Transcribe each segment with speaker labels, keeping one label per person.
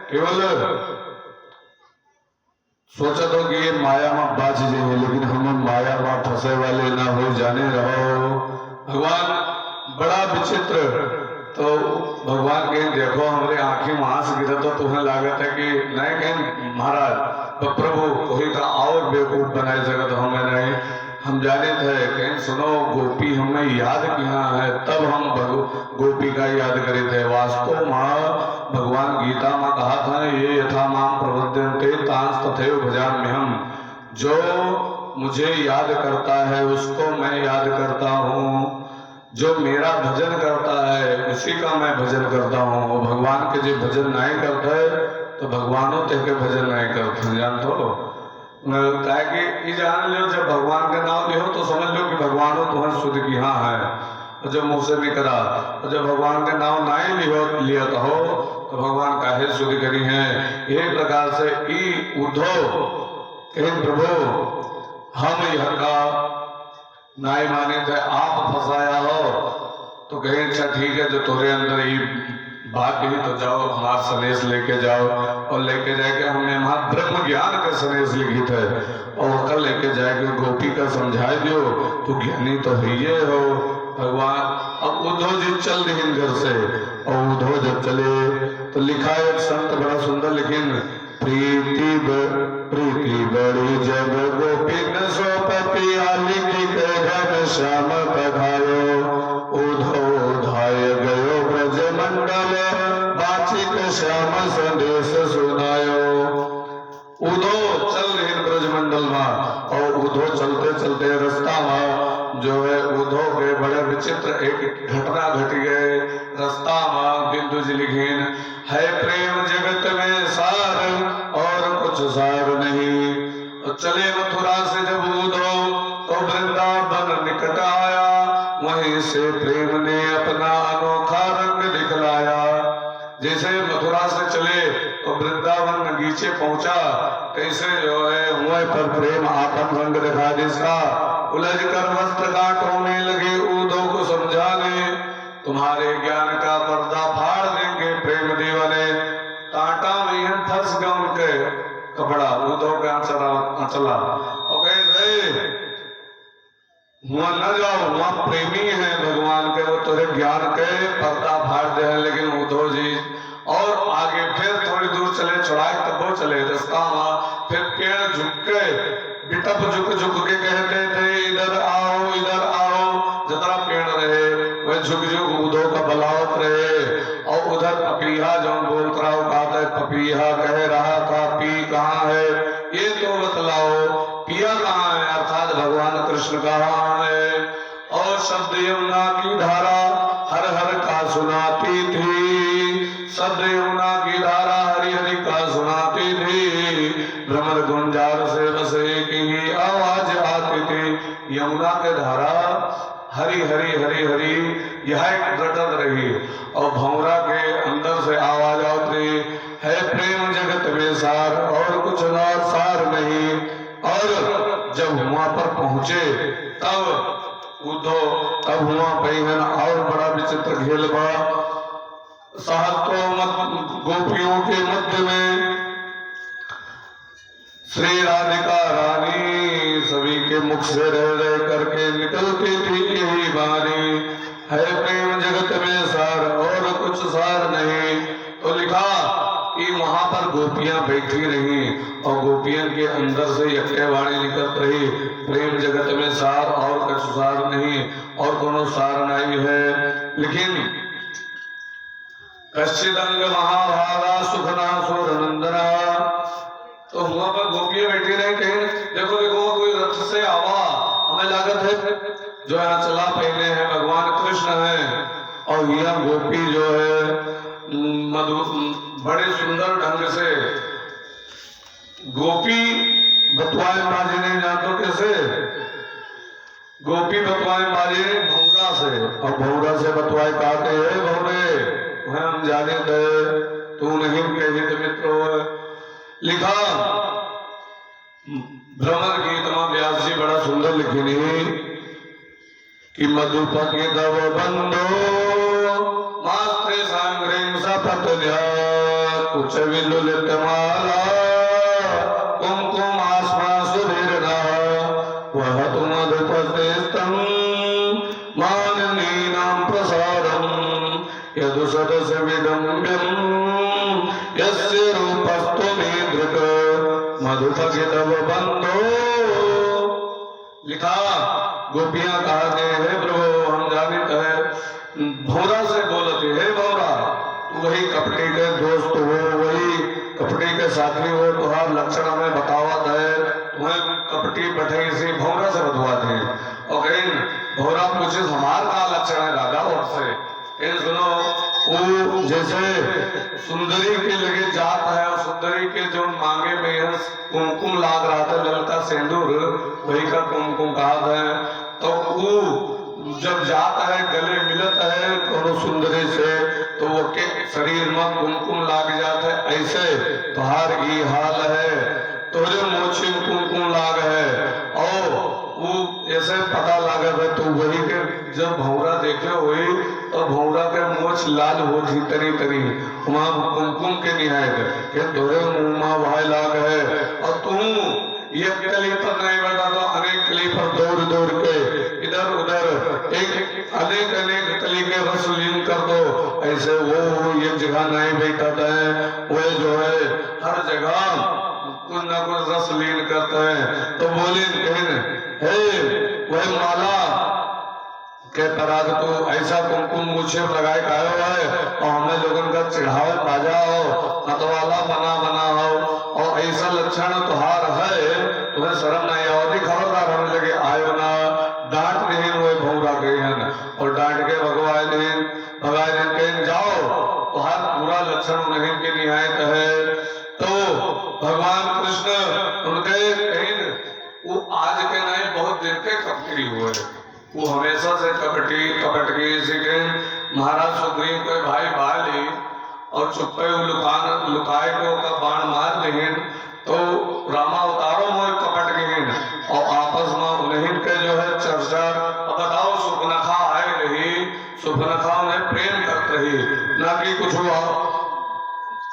Speaker 1: केवल सोचा तो कि ये माया में बाज जाए, लेकिन हम माया में फंसे वाले ना हो जाने रहो। भगवान बड़ा विचित्र। तो भगवान कहीं देखो हमारे आंखें में आंस गिरा तो तुम्हें लागत है कि नहीं कहीं महाराज तो प्रभु कोई का और बेवकूफ बनाए जगत हमें नहीं। हम जाने थे कहीं सुनो गोपी हमें याद किया है तब हम गोपी का याद करे थे। वास्तव में भगवान गीता में कहा था ये यथा माम प्रबध्यन्ते तांस तथैव भजाम्यहम्। जो मुझे याद करता है उसको मैं याद करता हूँ, जो मेरा भजन करता है उसी का मैं भजन करता हूँ। भगवान के जो भजन नहीं करते तो भगवानों ते के भजन नहीं करते। जानते कि जान लो जब भगवान के नाम लियो तो समझ लो कि भगवानों तुम्हें शुद्ध की हाँ है। और जब मुँह से नहीं करा और जब भगवान के नाम नहीं लिया तो हो तो भगवान काहे शुद्ध करी है। यही प्रकार से ई उद्धव कहीं प्रभु हम यह का नाई माने थे आप फंसाया हो तो कहे अच्छा ठीक है जो तोरे अंदर ही बात ही तो जाओ हमारा संदेश लेके जाओ। और लेके जाके हमने वहां ब्रह्म ज्ञान का संदेश लिखित है और कल लेके जाके गोपी का समझाए दियो तो ज्ञानी तो है ये हो भगवान। अब उद्धव जी चल रहे घर से और उद्धव जब चले तो लिखा है एक संत बड़ा सुंदर लेकिन प्रीति बड़ी जब गोपी न सो पपिया लिखी के श्याम पधारो उद्धव धाय गयो ब्रज मंडल बाचिक श्याम संदेश सुनायो। उद्धव चल रहे ब्रज मंडल में और उद्धव चलते चलते रास्ता में जो है उद्धव के बड़े विचित्र एक घटना घट गए। रास्ता में बिंदु जी लिखीन है प्रेम जगत में सार और कुछ सार नहीं। चले मथुरा से जब उद्धव तो वृंदावन निकट आया वहीं से प्रेम ने अपना अनोखा रंग दिखलाया। जैसे मथुरा से चले तो वृंदावन नगीचे पहुंचा कैसे जो है हुए पर प्रेम आपन रंग दिखा जिसका उलझ कर वस्त्र काटने लगे। उद्धव को समझाने तुम्हारे ज्ञान का पर्दा फाड़ देंगे प्रेम दीवाने। कांटा में फंस गया उनके कपड़ा उद्धव का चला और कहे वहां न जाओ वहां प्रेमी है भगवान के वो तुझे ज्ञान के पर्दा फाड़ दे हैं। लेकिन उद्धव जी और आगे फिर थोड़ी दूर चले चढ़ाए तब वो चले रास्ता में फिर पेड़ झुक के बिटप झुक के कहते थे इधर आओ जितना पेड़ रहे वह झुक उद्धव का बलावत रहे। और उधर पपीहा जो बोलता रहा कहता है पपीहा कह रहा था पी कहाँ है ये तो बतलाओ पिया कहाँ है अर्थात भगवान कृष्ण कहाँ है। और शब्द यमुना की धारा हर हर का सुनाती थी शब्द यमुना की धारा हरि हरि का सुनाती थी। भ्रमर गुंजार से बसे की आवाज आती थी। यमुना के धारा हरी हरी हरी हरी यह रटत रही और भौरा के अंदर से आवाज आती है प्रेम जगत में सार और कुछ ना सार नहीं। और जब वहां पर पहुंचे तब उद्धव तब वहां पहन और बड़ा विचित्र खेल बा। सहस्त्रों गोपियों के मध्य में श्री राधिका रानी सभी के मुख से रह रह करके निकलती थी यही वाणी है प्रेम जगत में सार और कुछ सार नहीं। तो लिखा कि वहां पर गोपियां बैठी रही और गोपियों के अंदर से यज्ञ वाणी निकल रही प्रेम जगत में सार और कुछ सार नहीं और कोनो सार नहीं है। लेकिन कश्चिदंग महाभागा सुखना सुर नंदना तो वहां पर गोपियां बैठी रहे कहीं देखो कोई रथ से आवा हमें लागत है जो यहाँ चला पहने हैं भगवान कृष्ण है। और यह गोपी जो है मधु बड़े सुंदर ढंग से गोपी बतवाए बाजी नहीं जानते कैसे गोपी बतवाए बाजी भौरा से और भौरा से बतवाए कहते हैं भौरे हम जाने दे तू नहीं कहित मित्र। लिखा भ्रमर गीत में व्यास जी बड़ा सुंदर लिखी कि मधुपति दव बंधो मास्त्रे सांग्रेम सपत चविलुलितमाला कुमकुम आस्मा सुधीर्णा वह तुमधुपस्तेस्तम माननीनां प्रसादम यदुसदस्य विडम्ब्यम यस्य रूपस्तु मे धृत मधुपगितव बंधो। लिखा गोपियां कहते हैं प्रभु हम जानित है भौरा से बोलते है भौरा तू वही कपटी के दोस्त हो वही कपटी के साथी हो तुहार लक्षण हमें बतावत है तुम्हें कपटी बैठे से भौरा से बतवाते हैं और कहीं भौरा पूछे हमार का लक्षण है दादा और से इन सुनो वो जैसे सुंदरी के लगे जात है और सुंदरी के जो मांगे में कुमकुम लाग रहा था ललका सिंदूर वही का कुमकुम कहा है तो वो जब जाता है गले मिलत है कोनो सुंदरी से तो वो के शरीर में कुमकुम लाग जाता है ऐसे तुहार ये हाल है तोरे मोछी में कुमकुम लाग है और वो ऐसे पता लागे है तो वही के जब भौरा देखे हुई तो भौरा के मोछ लाल हो थी तरी तरी वहां कुमकुम के निहायत के तोरे मुंह में भाई लाग है और तू ये कली पर नहीं बैठा तो अनेक कली पर दौड़ दौड़ के इधर उधर एक अनेक अनेक कली के रस लीन कर दो ऐसे वो एक जगह नहीं बैठा है वो जो है हर जगह कुछ ना कुछ रस लीन करते हैं तो बोले हे वह माला के पराग तो ऐसा कुमकुम मुझे लगाए खाया हुआ है और हमें लोगों का चिढ़ावे बाजा हो मतवाला बना बना हो और ऐसा लक्षण तुहार है तुम्हें शर्म नहीं आवती खबरदार होने लगे आयो ना डांट नहीं हुए भौरा गए और डांट के भगवाए दिन कहीं जाओ तुहार पूरा लक्षण नहीं के निहायत है तो भगवान कृष्ण उनके कहीं वो आज के नहीं बहुत दिन के कपटी हुए वो हमेशा से कपट के सीखे महाराज सुग्रीव के भाई बाली और चुप्पे लुकाए को का बाण मार दें तो रामावतारों में कपट के और आपस में उन्हीं के जो है चर्चा बताओ सुपनखा आए रही सुपनखा उन्हें प्रेम करते रही ना कि कुछ हुआ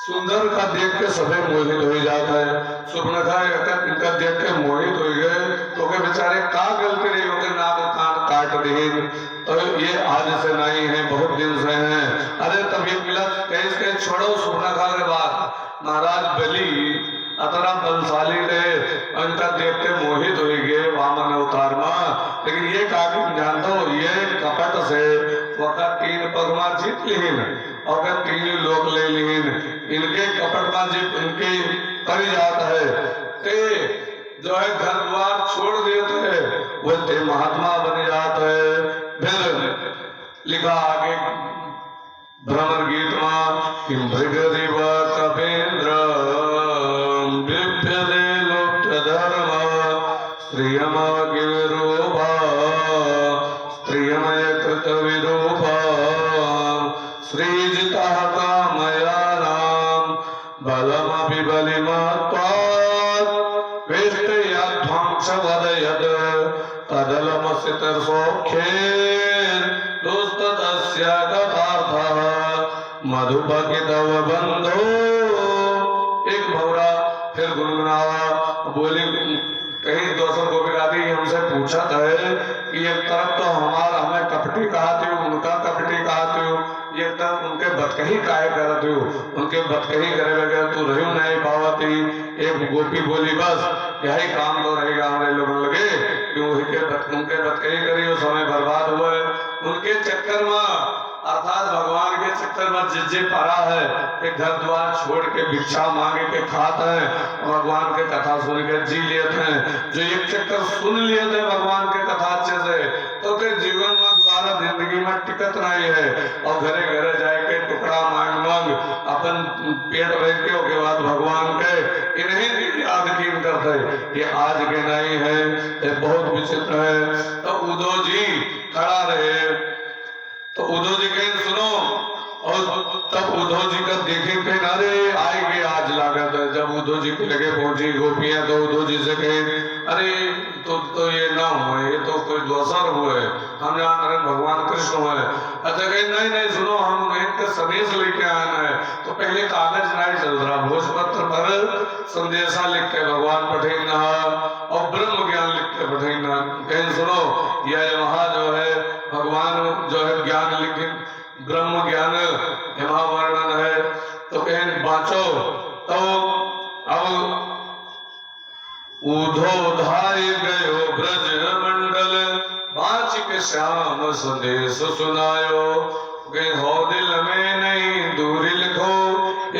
Speaker 1: सुंदर का देख के सभी मोहित हो जाता है सुपनखा इनका देख के मोहित हो गए तो के बेचारे का गलती रही हो गए नाक काट दी तो ये आज से नहीं है बहुत दिन से हैं अरे तभी मिला कैसे छोड़ो सुपनखा के बाद महाराज बलि अतरा बलशाली थे उनका देख के मोहित हो गए वामन अवतार में लेकिन ये काफी जानते हो ये कपट से वक़्त 3 पगमा जीत लीन और 3 लोग ले लीन इनके कपट में जीत इनके कर जाता है ते जो है घर द्वार छोड़ देते हैं वो ते महात्मा बन जाते हैं फिर लिखा आगे भ्रमर गीत में कि भृगदेव कपेन्द्र विप्यदे लोक धर्म स्त्रियम गिरूपा स्त्रियमय कृत विरूपा श्रीजिता कामया नाम बलमपि बलिमत्वात् वेष्टयाध्वंस वदयत् तदलमसितर सौख्येन दुस्ततस्य गतार्थः मधुपगितव बंधो। एक भौरा फिर गुनगुनावा बोले कहीं दोस्तों गोपिकादी हमसे पूछा है कि एक तरफ तो हमें कपटी कहते हो उनका कपटी कहते हो ये तरफ उनके बतकही काहे करते हो उनके बतकही करे बगैर तू रही नहीं पावती। एक गोपी बोली बस यही काम तो रहेगा हमारे लोगों लगे कि उनके बतकही करी वो समय बर्बाद हुआ है उनके चक्कर में अर्थात भगवान के चक्कर में जिज्जे पड़ा है कि घर द्वार छोड़ के भिक्षा मांगे के खाते हैं भगवान के कथा सुन के जी लेते हैं जो एक चक्कर सुन लिए थे भगवान के कथा अच्छे से तो फिर जीवन में दोबारा जिंदगी में टिकट नहीं है और घरे घरे जाके टुकड़ा मांग मांग अपन पेट भर के बाद भगवान के इन्हें याद कीन करते ये आज के नहीं है ये बहुत विचित्र है। तो उद्धव जी खड़ा रहे तो उद्धव जी कहें सुनो और तब उद्धव जी का देखे कहीं अरे आएंगे आज लागत है। जब उद्धव जी के लगे पहुंची गोपियां तो उद्धव जी से कहे अरे तो ये ना हुए ये तो कोई दोसर हुए हम जान रहे भगवान कृष्ण हुए। अच्छा कहीं नहीं नहीं सुनो हम इनके संदेश लेके आना है तो पहले कागज नहीं चल रहा, भोजपत्र पर संदेशा लिख के भगवान पठेना और ब्रह्म ज्ञान लिख के पठेना। कहीं सुनो यह वहां जो है भगवान जो है ज्ञान लिखे ब्रह्म ज्ञान यहाँ वर्णन है तो कहीं बाँचो। तो अब उधोधाय गयो ब्रज मंडल बाँच के श्याम संदेश सुनायो। गए हो दिल में नहीं दूरी लिखो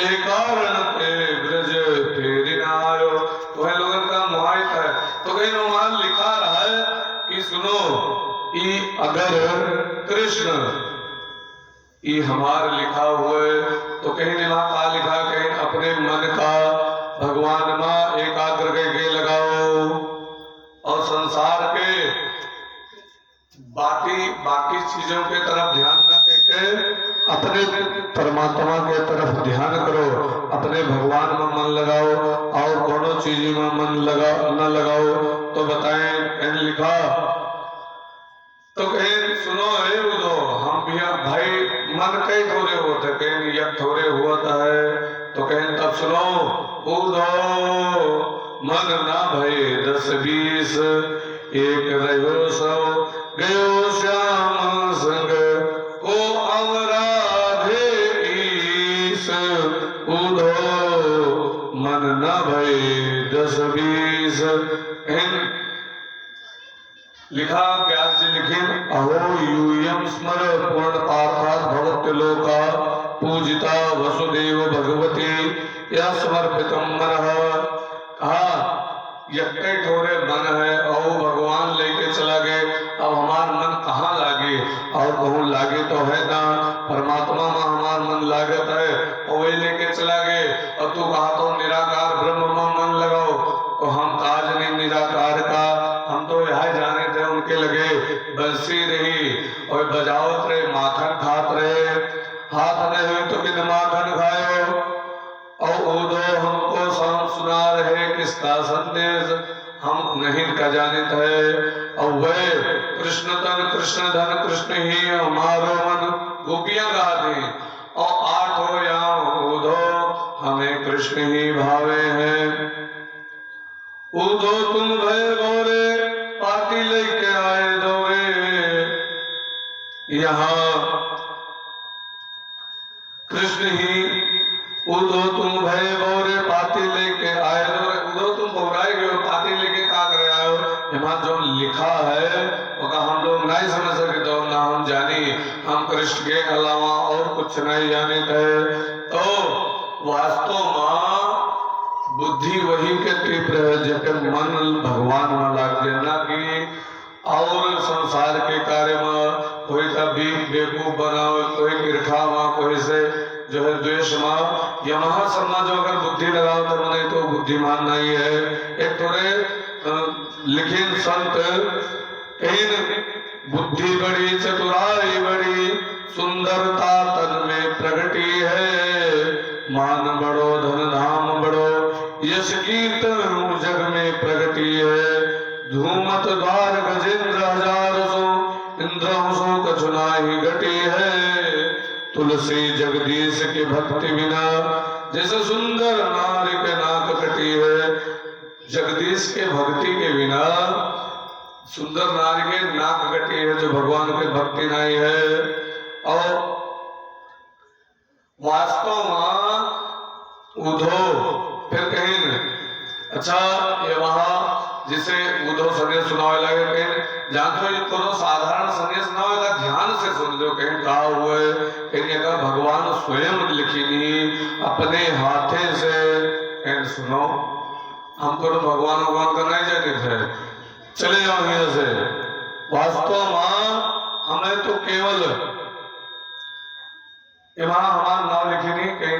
Speaker 1: एक कारण पे ब्रज फेर न आयो। तो है लोगों का मुहायत है तो कहीं वहां लिखा रहा है कि सुनो ये अगर कृष्ण ये हमार लिखा हुए तो कहीं ने वहां का लिखा कहीं अपने मन का भगवान मां एकाग्र करके लगाओ और संसार के बाकी चीजों के तरफ ध्यान न करके अपने परमात्मा के तरफ ध्यान करो, अपने भगवान में मन लगाओ और दोनों चीज में मन न लगाओ। तो बताएं कहीं लिखा तो कहीं सुनो हे उदो हम भी भाई मन कई थोड़े होते कहीं यह थोड़े होता है तो कहीं तब सुनो उदो मन ना भय 10-20 एक रहो सो गयो श्याम संग को अवराधे ईस। उदो मन ना भय 10-20 लिखा व्यास जी लिखे अहो यूयम स्मर पूर्ण पार्थात् भवत्य लोका पूजिता वसुदेव भगवती या समर्पितम मनः। कहा यक्के ठोरे मन है और भगवान लेके चला गए अब हमार मन कहाँ लागे और कहूँ लागे तो है ना परमात्मा में हमार मन लागत है और वही लेके चला गए और तू कहा तो निराकार ब्रह्म में मन लगाओ तो हम काज नहीं निराकार का हम तो यहाँ जाने थे उनके लगे बंसी रही और बजावत रहे माखन खात रहे हाथ नहीं हुए तो बिन माखन खायो और उदो हमको सुना रहे किसका संदेश हम नहीं का जानित है और वह कृष्ण तन कृष्ण धन कृष्ण ही हमारो मन गोपियां गाती और 8 हो या उदो हमें कृष्ण ही भावे हैं। उदो तुम भय गोरे पाती लेके आए दौरे यहाँ कृष्ण ही उदो तुम भय बोरे पाती लेके आए उदो तुम बोराए गए पाती लेके का करे आयो। यहाँ जो लिखा है वो हम लोग नहीं समझ सके तो ना हम जानी हम कृष्ण के अलावा और कुछ नहीं जाने थे। तो वास्तव में बुद्धि वही के तीव्र है जब मन भगवान में लाग ना की और संसार के कार्य में कोई कभी बेवकूफ बनाओ कोई बिरखा में कोई से जो है द्वेष में यहाँ समझ जो अगर बुद्धि लगाओ तो नहीं तो बुद्धिमान नहीं है। एक थोड़े लिखे संत इन बुद्धि बड़ी चतुराई बड़ी सुंदरता तन में प्रगटी है मान बड़ो धन धाम बड़ो यश कीर्तन जग में प्रगटी है। धूमत द्वार गजेंद्र 1000 सो इंद्र सो कछुना ही घटी है। तुलसी जगदीश की भक्ति बिना जैसे सुंदर नारी के नाक कटी है। जगदीश के भक्ति के बिना सुंदर नारी के नाक कटी है जो भगवान के भक्ति नहीं है। और वास्तव में उधो फिर कहीं अच्छा ये वहां जिसे उधो संदेश सुनावे लगे कहीं जानते हो कोनो साधारण संदेश ना होगा ध्यान से सुन लो कहीं कहा हुए कहीं का भगवान स्वयं लिखी अपने हाथे से कहीं सुनो हमको तो भगवान का नहीं जाने थे चले जाओ यहाँ से। वास्तव में हमें तो केवल वहां हमारा नाम लिखी नहीं कहीं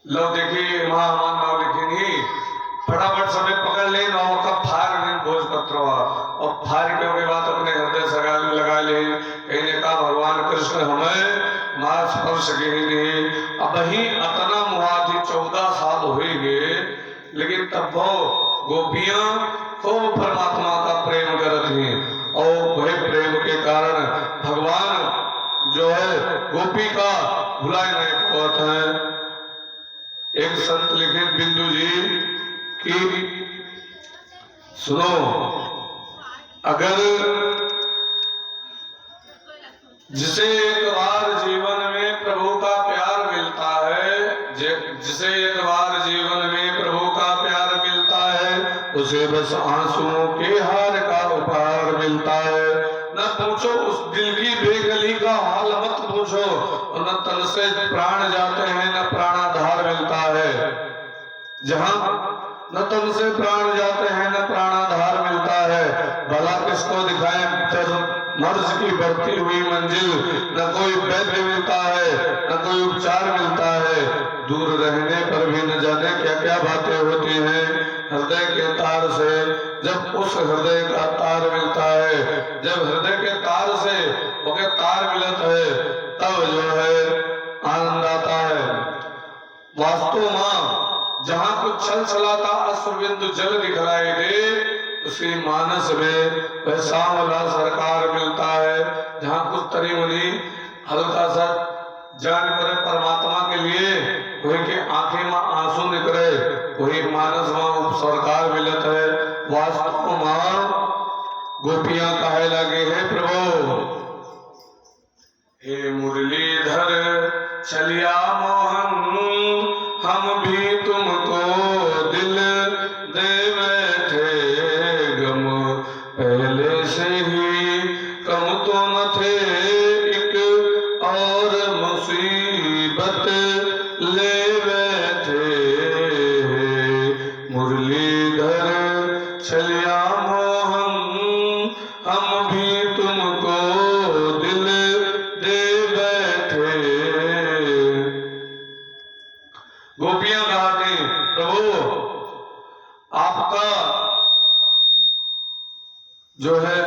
Speaker 1: लो देखिए वहां हमारा नाम लिखी नहीं फटाफट समय पकड़ ले नाव का फार नहीं भोजपत्र और फार के बाद अपने हृदय से लगा ले कहीं ने कहा भगवान कृष्ण हमें मार स्पर्श के ही नहीं अब ही अतना मुहाधी 14 साल हुए गए लेकिन तब वो गोपियां खूब परमात्मा का प्रेम करती हैं और वही प्रेम के कारण भगवान जो है गोपी का भुलाए नहीं बहुत है। एक संत लिखे बिंदु जी कि सुनो, अगर जिसे एक बार जीवन में प्रभु का प्यार मिलता है, जिसे एक बार जीवन में प्रभु का प्यार मिलता है, उसे बस आंसुओं के हार का उपहार मिलता है। न पूछो उस दिल की बेगली का हाल, मत पूछो, न तन से प्राण जाते हैं न प्राणाधार मिलता है। जहाँ न तन से प्राण जाते हैं न प्राणाधार मिलता है, भला किसको दिखाएं जब मर्ज की बढ़ती हुई मंजिल। न कोई वैद्य मिलता है न कोई उपचार मिलता है, दूर रहने पर भी न जाने क्या क्या बातें होती हैं। हृदय के तार से जब उस हृदय का तार मिलता है, जब हृदय के तार से ओके तार मिलता है, तब जो है आनंद आता है। वास्तव में जहाँ कुछ छल छलाता अश्रुबिंदु जल दिखलाई दे, उसी मानस में वह सांवला सरकार मिलता है। जहाँ कुछ तरी मुनी हल्का सा जान करे परमात्मा के लिए, वही के आंखें में आंसू निकले, वही मानस में सरकार मिलत है। वास्तव में गोपियां कहे लगे है प्रभु, हे मुरलीधर चलिया मोहन, हम भी तुमको दिल दे बैठे, गम पहले से ही कम तो न थे, एक और मुसीबत ले बैठे। मुरलीधर चलिया मोहन, हम भी तुमको दिल दे बैठे। गोपियां कहती, प्रभु आपका जो है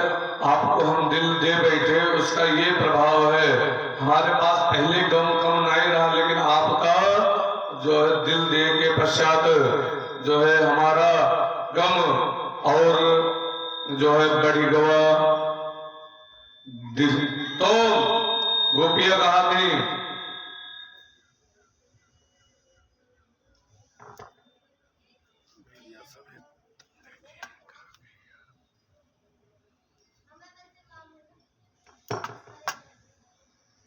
Speaker 1: आपको हम दिल दे बैठे, उसका ये प्रभाव है, हमारे पास पहले गम कम नहीं रहा, लेकिन आपका जो है दिल दे के पश्चात जो है हमारा गम और जो है बढ़ी गवा। तो गोपियां कहती